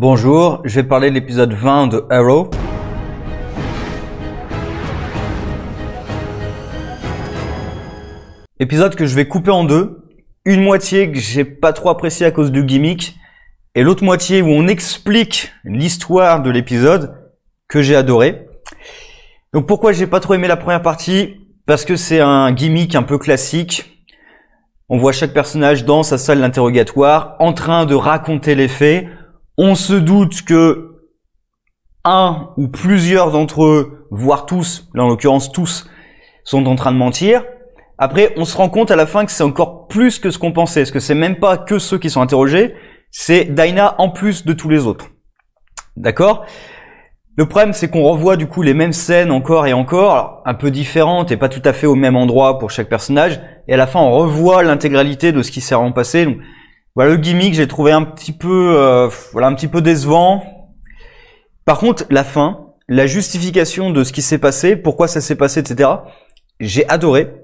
Bonjour, je vais parler de l'épisode 20 de Arrow. Épisode que je vais couper en deux. Une moitié que j'ai pas trop appréciée à cause du gimmick, et l'autre moitié où on explique l'histoire de l'épisode que j'ai adoré. Donc pourquoi j'ai pas trop aimé la première partie? Parce que c'est un gimmick un peu classique. On voit chaque personnage dans sa salle d'interrogatoire en train de raconter les faits. On se doute que un ou plusieurs d'entre eux, voire tous, là en l'occurrence tous, sont en train de mentir. Après, on se rend compte à la fin que c'est encore plus que ce qu'on pensait. Parce que c'est même pas que ceux qui sont interrogés, c'est Dinah en plus de tous les autres. D'accord? Le problème, c'est qu'on revoit du coup les mêmes scènes encore et encore, alors, un peu différentes et pas tout à fait au même endroit pour chaque personnage. Et à la fin, on revoit l'intégralité de ce qui s'est vraiment passé. Donc, voilà, le gimmick, j'ai trouvé un petit peu, un petit peu décevant. Par contre, la fin, la justification de ce qui s'est passé, pourquoi ça s'est passé, etc. J'ai adoré.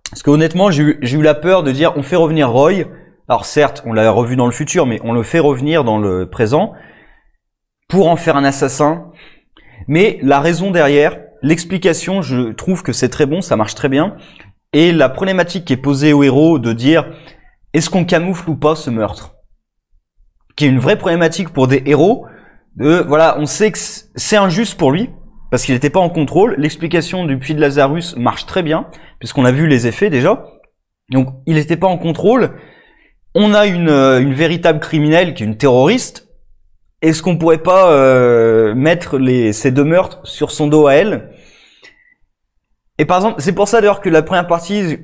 Parce que honnêtement, j'ai eu la peur de dire, on fait revenir Roy. Alors certes, on l'a revu dans le futur, mais on le fait revenir dans le présent pour en faire un assassin. Mais la raison derrière, l'explication, je trouve que c'est très bon, ça marche très bien. Et la problématique qui est posée au héros de dire, est-ce qu'on camoufle ou pas ce meurtre? Qui est une vraie problématique pour des héros. Voilà, on sait que c'est injuste pour lui, parce qu'il n'était pas en contrôle. L'explication du puits de Lazarus marche très bien, puisqu'on a vu les effets déjà. Donc, il n'était pas en contrôle. On a une véritable criminelle qui est une terroriste. Est-ce qu'on pourrait pas mettre ces deux meurtres sur son dos à elle? Et par exemple, c'est pour ça d'ailleurs que la première partie,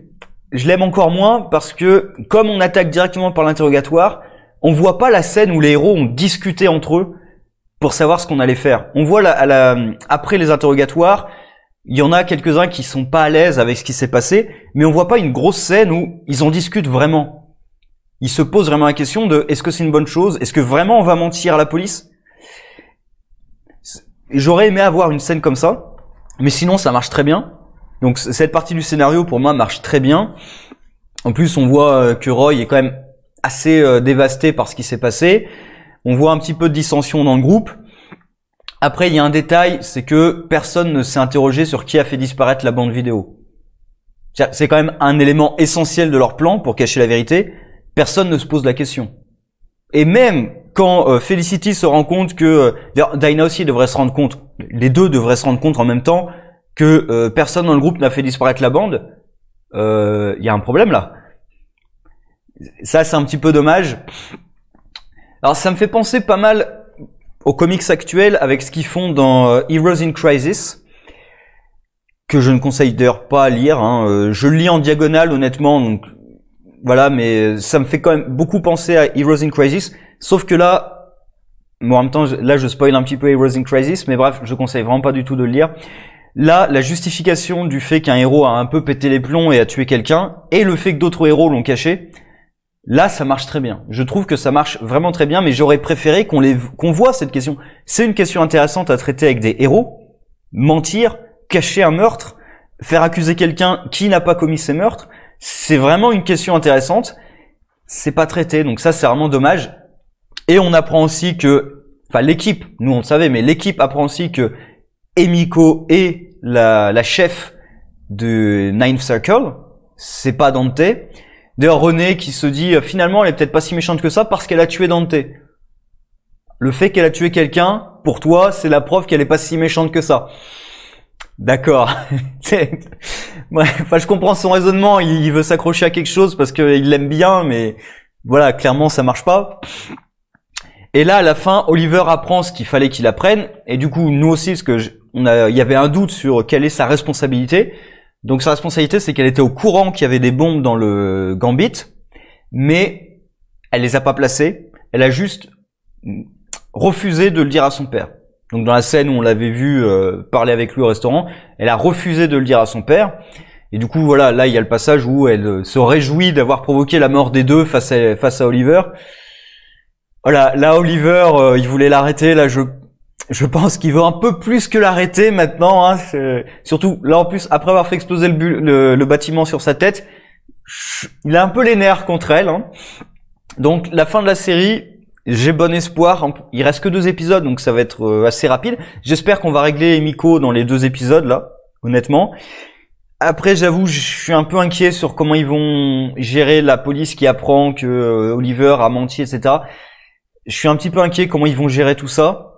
je l'aime encore moins, parce que comme on attaque directement par l'interrogatoire, on voit pas la scène où les héros ont discuté entre eux pour savoir ce qu'on allait faire. On voit après les interrogatoires, il y en a quelques-uns qui sont pas à l'aise avec ce qui s'est passé, mais on voit pas une grosse scène où ils en discutent vraiment. Ils se posent vraiment la question de est-ce que c'est une bonne chose? Est-ce que vraiment on va mentir à la police? J'aurais aimé avoir une scène comme ça, mais sinon ça marche très bien. Donc cette partie du scénario pour moi marche très bien. En plus on voit que Roy est quand même assez dévasté par ce qui s'est passé. On voit un petit peu de dissension dans le groupe. Après il y a un détail, c'est que personne ne s'est interrogé sur qui a fait disparaître la bande vidéo. C'est quand même un élément essentiel de leur plan pour cacher la vérité. Personne ne se pose la question. Et même quand Felicity se rend compte que Dinah aussi devrait se rendre compte, les deux devraient se rendre compte en même temps que personne dans le groupe n'a fait disparaître la bande, il y a un problème là. Ça c'est un petit peu dommage. Alors ça me fait penser pas mal aux comics actuels avec ce qu'ils font dans Heroes in Crisis, que je ne conseille d'ailleurs pas à lire. Je le lis en diagonale honnêtement, donc voilà, mais ça me fait quand même beaucoup penser à Heroes in Crisis, sauf que là, bon, en même temps, là je spoil un petit peu Heroes in Crisis, mais bref, je conseille vraiment pas du tout de le lire. Là, la justification du fait qu'un héros a un peu pété les plombs et a tué quelqu'un, et le fait que d'autres héros l'ont caché, là ça marche très bien. Je trouve que ça marche vraiment très bien, mais j'aurais préféré qu'on voit cette question. C'est une question intéressante à traiter avec des héros. Mentir, cacher un meurtre, faire accuser quelqu'un qui n'a pas commis ces meurtres, c'est vraiment une question intéressante. C'est pas traité, donc ça c'est vraiment dommage. Et on apprend aussi que, enfin l'équipe, nous on le savait, mais l'équipe apprend aussi que Emiko est la chef de Ninth Circle, c'est pas Dante. D'ailleurs René qui se dit finalement elle est peut-être pas si méchante que ça parce qu'elle a tué Dante. Le fait qu'elle a tué quelqu'un, pour toi, c'est la preuve qu'elle est pas si méchante que ça. D'accord. Enfin, je comprends son raisonnement. Il veut s'accrocher à quelque chose parce qu'il l'aime bien, mais voilà, clairement, ça marche pas. Et là, à la fin, Oliver apprend ce qu'il fallait qu'il apprenne. Et du coup, nous aussi, parce que il y avait un doute sur quelle est sa responsabilité. Donc, sa responsabilité, c'est qu'elle était au courant qu'il y avait des bombes dans le Gambit, mais elle les a pas placées. Elle a juste refusé de le dire à son père. Donc dans la scène où on l'avait vu parler avec lui au restaurant, elle a refusé de le dire à son père. Et du coup voilà, là il y a le passage où elle se réjouit d'avoir provoqué la mort des deux face à Oliver. Voilà, là Oliver, il voulait l'arrêter. Là je pense qu'il veut un peu plus que l'arrêter maintenant. Surtout là en plus après avoir fait exploser le bâtiment sur sa tête, il a un peu les nerfs contre elle. Donc la fin de la série, j'ai bon espoir. Il reste que 2 épisodes, donc ça va être assez rapide. J'espère qu'on va régler Emiko dans les 2 épisodes là, honnêtement. Après, j'avoue, je suis un peu inquiet sur comment ils vont gérer la police qui apprend que Oliver a menti, etc. Je suis un petit peu inquiet comment ils vont gérer tout ça.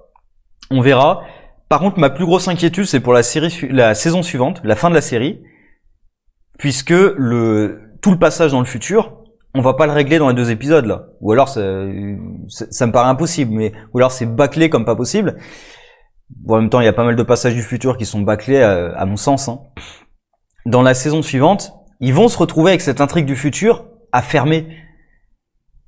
On verra. Par contre, ma plus grosse inquiétude, c'est pour la saison suivante, la fin de la série, puisque tout le passage dans le futur, on va pas le régler dans les 2 épisodes là. Ou alors ça me paraît impossible, ou alors c'est bâclé comme pas possible. Bon, en même temps, il y a pas mal de passages du futur qui sont bâclés à mon sens. Hein. Dans la saison suivante, ils vont se retrouver avec cette intrigue du futur à fermer.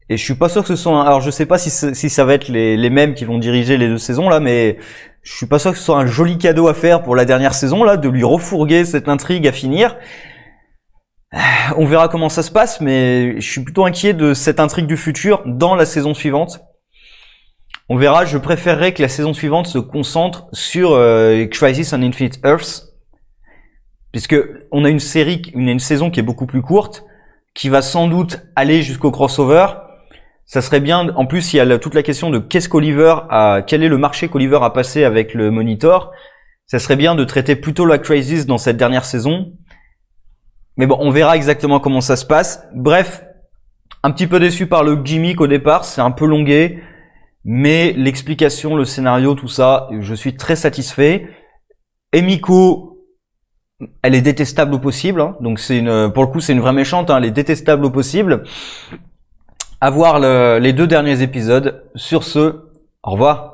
Et je suis pas sûr que ce soit alors je sais pas si ça va être les mêmes qui vont diriger les 2 saisons là, mais je suis pas sûr que ce soit un joli cadeau à faire pour la dernière saison là, de lui refourguer cette intrigue à finir. On verra comment ça se passe, mais je suis plutôt inquiet de cette intrigue du futur dans la saison suivante. On verra, je préférerais que la saison suivante se concentre sur Crisis on Infinite Earths, puisque on a une saison qui est beaucoup plus courte, qui va sans doute aller jusqu'au crossover. Ça serait bien, en plus il y a toute la question de quel est le marché qu'Oliver a passé avec le Monitor. Ça serait bien de traiter plutôt la Crisis dans cette dernière saison. Mais bon, on verra exactement comment ça se passe. Bref, un petit peu déçu par le gimmick au départ, c'est un peu longué, mais l'explication, le scénario, tout ça, je suis très satisfait. Emiko, elle est détestable au possible, hein. Donc pour le coup, c'est une vraie méchante, hein. Elle est détestable au possible. À voir les 2 derniers épisodes. Sur ce, au revoir.